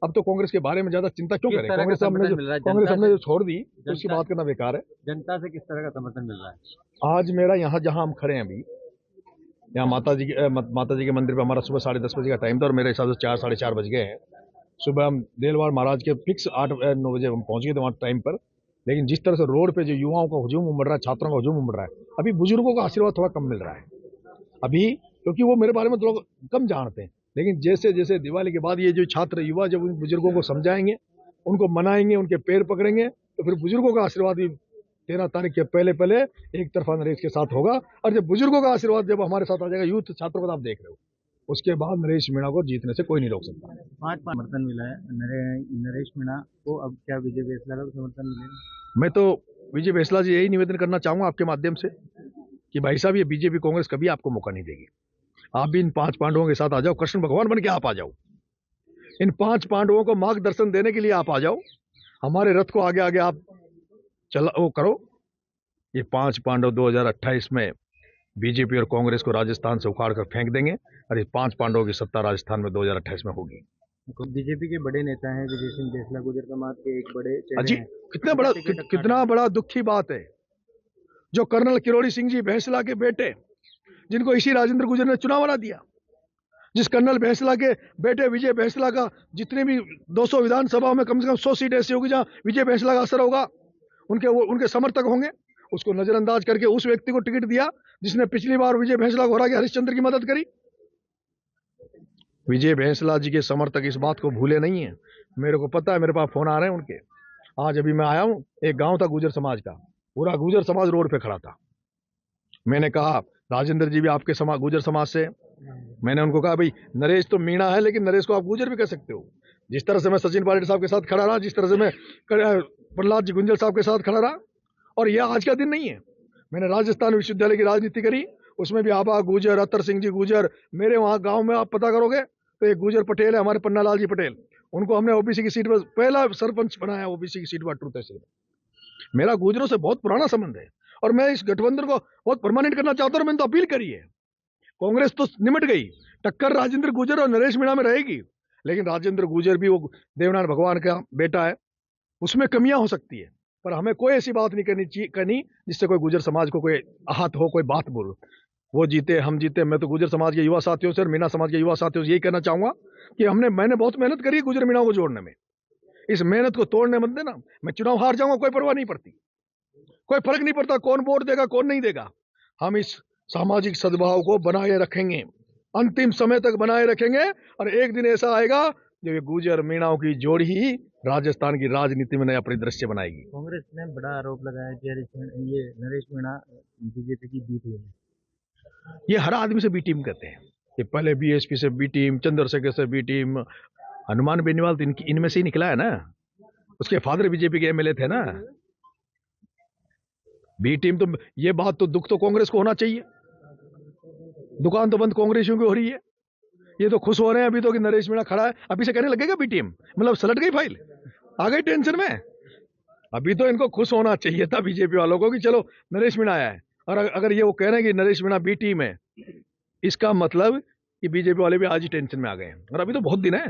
अब तो कांग्रेस के बारे में ज्यादा चिंता क्यों किस करें? तरह का समर्थन मिल रहा है कांग्रेस जनता हमने से? जो छोड़ दी तो उसकी जनता बात करना बेकार है। जनता से किस तरह का समर्थन मिल रहा है? आज मेरा यहाँ जहाँ हम खड़े हैं अभी, यहाँ माता जी के मंदिर पे हमारा सुबह 10:30 बजे का टाइम था और मेरे हिसाब से 4 साढ़े 4 बज गए हैं। सुबह हम देलवार महाराज के फिक्स 8 9 बजे हम पहुंच गए थे वहाँ टाइम पर। लेकिन जिस तरह से रोड पे जो युवाओं का हुजूम उमड़ रहा है, छात्रों का हुजूम उमड़ रहा है, अभी बुजुर्गों का आशीर्वाद थोड़ा कम मिल रहा है अभी, क्योंकि वो मेरे बारे में थोड़ा कम जानते हैं। लेकिन जैसे जैसे दिवाली के बाद ये जो छात्र युवा जब उन बुजुर्गों को समझाएंगे, उनको मनाएंगे, उनके पैर पकड़ेंगे, तो फिर बुजुर्गों का आशीर्वाद भी 13 तारीख के पहले पहले एक तरफा नरेश के साथ होगा। और जब बुजुर्गों का आशीर्वाद जब हमारे साथ आ जाएगा, यूथ छात्रों को आप देख रहे हो, उसके बाद नरेश मीणा को जीतने से कोई नहीं रोक सकता। पाँच पाँच समर्थन मिला है नरेश मीणा को, अब क्या विजय बेसला का समर्थन मिलेगा? मैं तो विजय बेसला जी यही निवेदन करना चाहूंगा आपके माध्यम से कि भाई साहब, ये बीजेपी कांग्रेस कभी आपको मौका नहीं देगी। आप भी इन 5 पांडवों के साथ आ जाओ, कृष्ण भगवान बन के आप आ जाओ, इन 5 पांडवों को मार्गदर्शन देने के लिए आप आ जाओ, हमारे रथ को आगे आगे आप चला वो करो। ये 5 पांडव 2028 में बीजेपी और कांग्रेस को राजस्थान से उखाड़ कर फेंक देंगे और ये 5 पांडवों की सत्ता राजस्थान में 2028 में होगी। बीजेपी के बड़े नेता हैं विजय सिंह बेसला, गुजर समाज के एक बड़े चेहरे अजी, हैं। कितना बड़ा दुखी बात है, जो कर्नल किरोड़ी सिंह जी भैंसला के बेटे, जिनको इसी राजेंद्र गुजर ने चुनाव हरा दिया, जिस कर्नल भैंसला के बेटे विजय भैंसला का जितने भी 200 विधानसभाओं में कम से कम 100 सीट ऐसी होगी जहां विजय भैंसला का असर होगा, उनके समर्थक होंगे, उसको नजरअंदाज करके उस व्यक्ति को टिकट दिया जिसने पिछली बार विजय भैंसला को हरा के हरिश्चंद्र की मदद करी। विजय भैंसला जी के समर्थक इस बात को भूले नहीं है। मेरे को पता है, मेरे पास फोन आ रहे हैं उनके। आज अभी मैं आया हूं, एक गांव था गुजर समाज का, पूरा गुजर समाज रोड पे खड़ा था। मैंने कहा राजेंद्र जी भी आपके समाज गुजर समाज से, मैंने उनको कहा भाई नरेश तो मीणा है लेकिन नरेश को आप गुजर भी कह सकते हो। जिस तरह से मैं सचिन पायलट साहब के साथ खड़ा रहा, जिस तरह से मैं प्रहलाद जी गुंजल साहब के साथ खड़ा रहा, और यह आज का दिन नहीं है। मैंने राजस्थान विश्वविद्यालय की राजनीति करी, उसमें भी आबा गुजर, अतर सिंह जी गुजर, मेरे वहां गांव में आप पता करोगे तो एक गुजर पटेल है हमारे, पन्नालाल जी पटेल, उनको हमने ओबीसी की सीट पर पहला सरपंच बनाया, ओबीसी की सीट पर अटरू तहसील में। मेरा गुजरों से बहुत पुराना संबंध है और मैं इस गठबंधन को बहुत परमानेंट करना चाहता हूं। मैंने तो अपील करी है, कांग्रेस तो निमट गई, टक्कर राजेंद्र गुजर और नरेश मीणा में रहेगी, लेकिन राजेंद्र गुजर भी वो देवनारायण भगवान का बेटा है, उसमें कमियां हो सकती है, पर हमें कोई ऐसी बात नहीं करनी जिससे कोई गुजर समाज को कोई आहत हो, कोई बात बोलो। वो जीते हम जीते, मैं तो गुजर समाज के युवा साथियों से और मीणा समाज के युवा साथियों से यही कहना चाहूंगा कि मैंने बहुत मेहनत करी है गुजर मीणा को जोड़ने में, इस मेहनत को तोड़ने मत देना। मैं चुनाव हार जाऊंगा कोई परवाह नहीं पड़ती, कोई फर्क नहीं पड़ता कौन वोट देगा कौन नहीं देगा। हम इस सामाजिक सद्भाव को बनाए रखेंगे, अंतिम समय तक बनाए रखेंगे, और एक दिन ऐसा आएगा जब ये गुजर मीणाओं की जोड़ी ही राजस्थान की राजनीति में नया परिदृश्य बनाएगी। कांग्रेस ने बड़ा आरोप लगाया कि ये नरेश मीणा बीजेपी की बी टीम है। ये हर आदमी से बी टीम कहते हैं, ये पहले बीएसपी से बी टीम, चंद्रशेखर से बी टीम, हनुमान बेनीवाल तो इनमें से ही निकला है ना, उसके फादर बीजेपी के एमएलए थे ना। बी टीम तो, ये बात तो दुख तो कांग्रेस को होना चाहिए, दुकान तो बंद कांग्रेसियों की हो रही है, ये तो खुश हो रहे हैं अभी तो कि नरेश मीणा खड़ा है, अभी से कहने लगेगा बी टीम, मतलब सलट गई फाइल, आ गई टेंशन में। अभी तो इनको खुश होना चाहिए था बीजेपी वालों को कि चलो नरेश मीणा आया है, और अगर ये वो कह रहे हैं कि नरेश मीणा बी टीम है, इसका मतलब कि बीजेपी वाले भी आज ही टेंशन में आ गए हैं, और अभी तो बहुत दिन है।